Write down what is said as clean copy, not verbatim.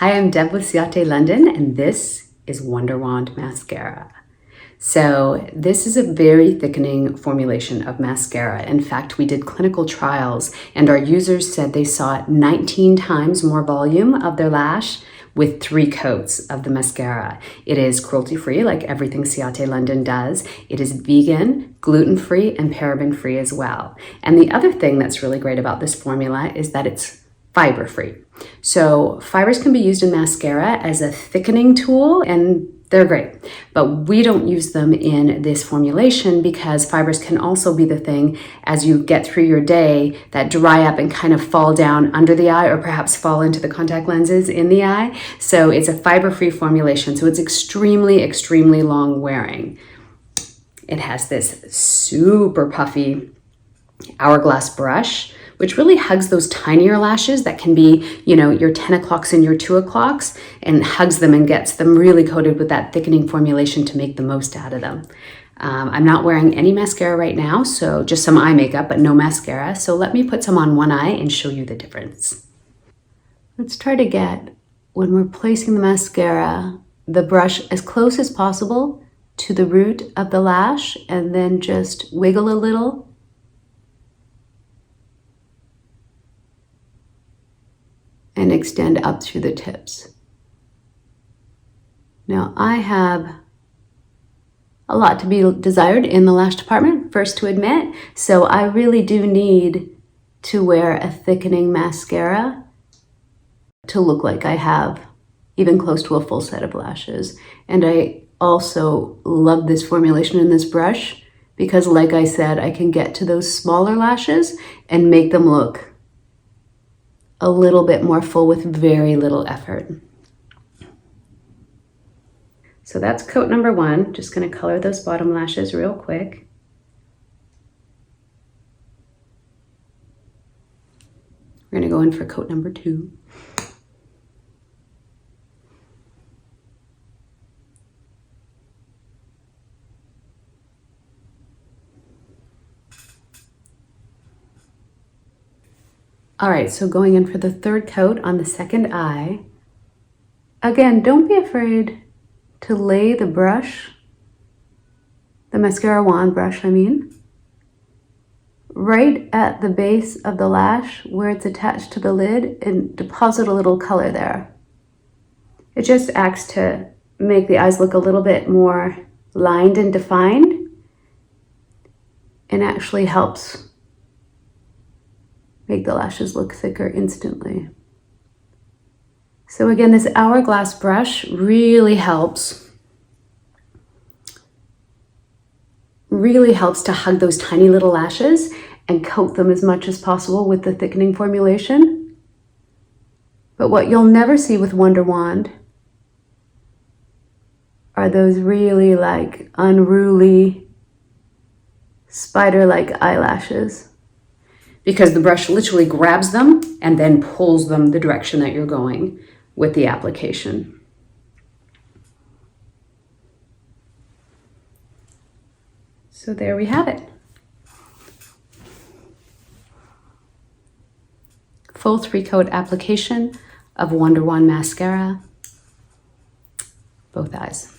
Hi, I'm Deb with Ciaté London, and this is WONDERWAND Mascara. So this is a very thickening formulation of mascara. In fact, we did clinical trials and our users said they saw 19 times more volume of their lash with 3 coats of the mascara. It is cruelty-free, like everything Ciaté London does. It is vegan, gluten-free, and paraben-free as well. And the other thing that's really great about this formula is that it's fiber-free. So fibers can be used in mascara as a thickening tool, and they're great, but we don't use them in this formulation because fibers can also be the thing as you get through your day that dry up and kind of fall down under the eye or perhaps fall into the contact lenses in the eye. So it's a fiber-free formulation, so it's extremely, extremely long wearing. It has this super puffy hourglass brush, which really hugs those tinier lashes that can be, you know, your 10 o'clocks and your 2 o'clocks, and hugs them and gets them really coated with that thickening formulation to make the most out of them. I'm not wearing any mascara right now, so just some eye makeup, but no mascara. So let me put some on one eye and show you the difference. Let's try to get, when we're placing the mascara, the brush as close as possible to the root of the lash, and then just wiggle a little. And extend up through the tips. Now I have a lot to be desired in the lash department, first to admit, so I really do need to wear a thickening mascara to look like I have even close to a full set of lashes. And I also love this formulation in this brush because, like I said, I can get to those smaller lashes and make them look a little bit more full with very little effort. So that's coat number 1. Just gonna color those bottom lashes real quick. We're gonna go in for coat number 2. All right, so going in for the 3rd coat on the 2nd eye. Again, don't be afraid to lay the brush, the mascara wand brush, right at the base of the lash where it's attached to the lid, and deposit a little color there. It just acts to make the eyes look a little bit more lined and defined, and actually helps make the lashes look thicker instantly. So again, this hourglass brush really helps to hug those tiny little lashes and coat them as much as possible with the thickening formulation. But what you'll never see with WONDERWAND are those really like unruly spider-like eyelashes, because the brush literally grabs them and then pulls them the direction that you're going with the application. So there we have it. Full 3-coat application of WONDERWAND mascara, both eyes.